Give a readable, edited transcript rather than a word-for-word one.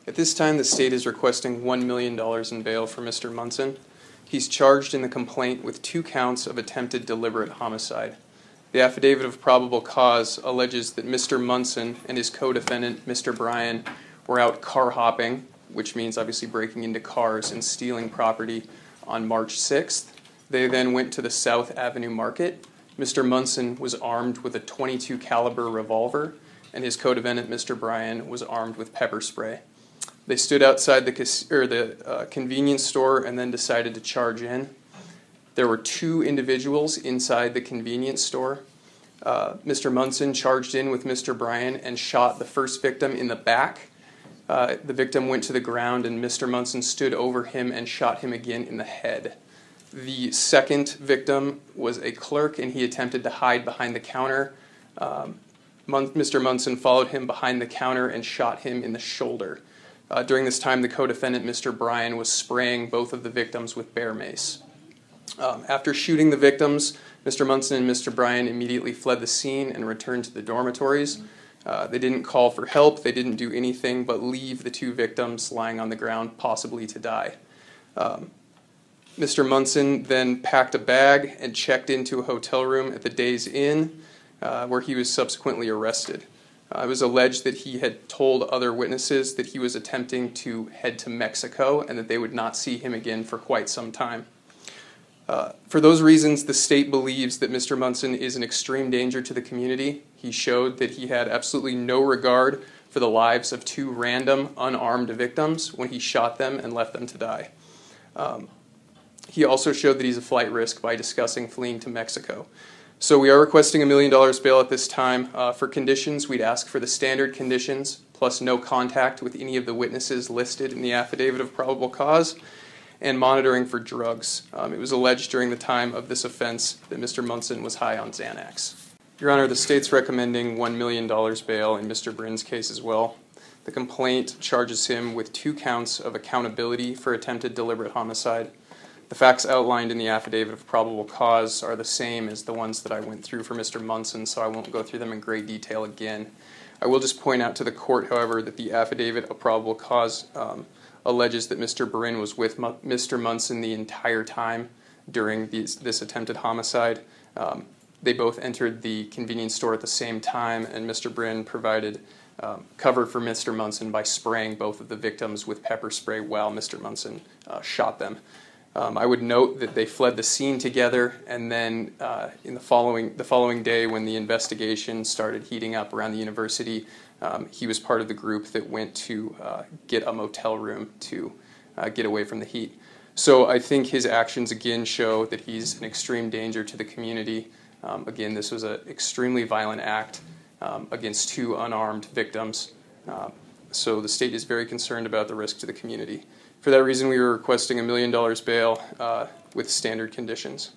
At this time, the state is requesting $1 million in bail for Mr. Munson. He's charged in the complaint with 2 counts of attempted deliberate homicide. The affidavit of probable cause alleges that Mr. Munson and his co-defendant, Mr. Bryan, were out car hopping, which means obviously breaking into cars and stealing property, on March 6th. They then went to the South Avenue Market. Mr. Munson was armed with a .22 caliber revolver, and his co-defendant, Mr. Bryan, was armed with pepper spray. They stood outside the convenience store and then decided to charge in. There were 2 individuals inside the convenience store. Mr. Munson charged in with Mr. Bryan and shot the first victim in the back. The victim went to the ground and Mr. Munson stood over him and shot him again in the head. The second victim was a clerk and he attempted to hide behind the counter. Mr. Munson followed him behind the counter and shot him in the shoulder. During this time, the co-defendant, Mr. Bryan, was spraying both of the victims with bear mace. After shooting the victims, Mr. Munson and Mr. Bryan immediately fled the scene and returned to the dormitories. They didn't call for help. They didn't do anything but leave the 2 victims lying on the ground, possibly to die. Mr. Munson then packed a bag and checked into a hotel room at the Days Inn, where he was subsequently arrested. It was alleged that he had told other witnesses that he was attempting to head to Mexico and that they would not see him again for quite some time. For those reasons, the state believes that Mr. Munson is an extreme danger to the community. He showed that he had absolutely no regard for the lives of 2 random, unarmed victims when he shot them and left them to die. He also showed that he's a flight risk by discussing fleeing to Mexico. So we are requesting $1 million bail at this time. For conditions, we'd ask for the standard conditions, plus no contact with any of the witnesses listed in the affidavit of probable cause, and monitoring for drugs. It was alleged during the time of this offense that Mr. Munson was high on Xanax. Your Honor, the state's recommending $1 million bail in Mr. Brin's case as well. The complaint charges him with 2 counts of accountability for attempted deliberate homicide. The facts outlined in the affidavit of probable cause are the same as the ones that I went through for Mr. Munson, so I won't go through them in great detail again. I will just point out to the court, however, that the affidavit of probable cause alleges that Mr. Brin was with Mr. Munson the entire time during this attempted homicide. They both entered the convenience store at the same time, and Mr. Brin provided cover for Mr. Munson by spraying both of the victims with pepper spray while Mr. Munson shot them. I would note that they fled the scene together, and then in the following day, when the investigation started heating up around the university, he was part of the group that went to get a motel room to get away from the heat. So I think his actions again show that he's an extreme danger to the community. Again, this was an extremely violent act against 2 unarmed victims. So the state is very concerned about the risk to the community. For that reason, we were requesting $1 million bail with standard conditions.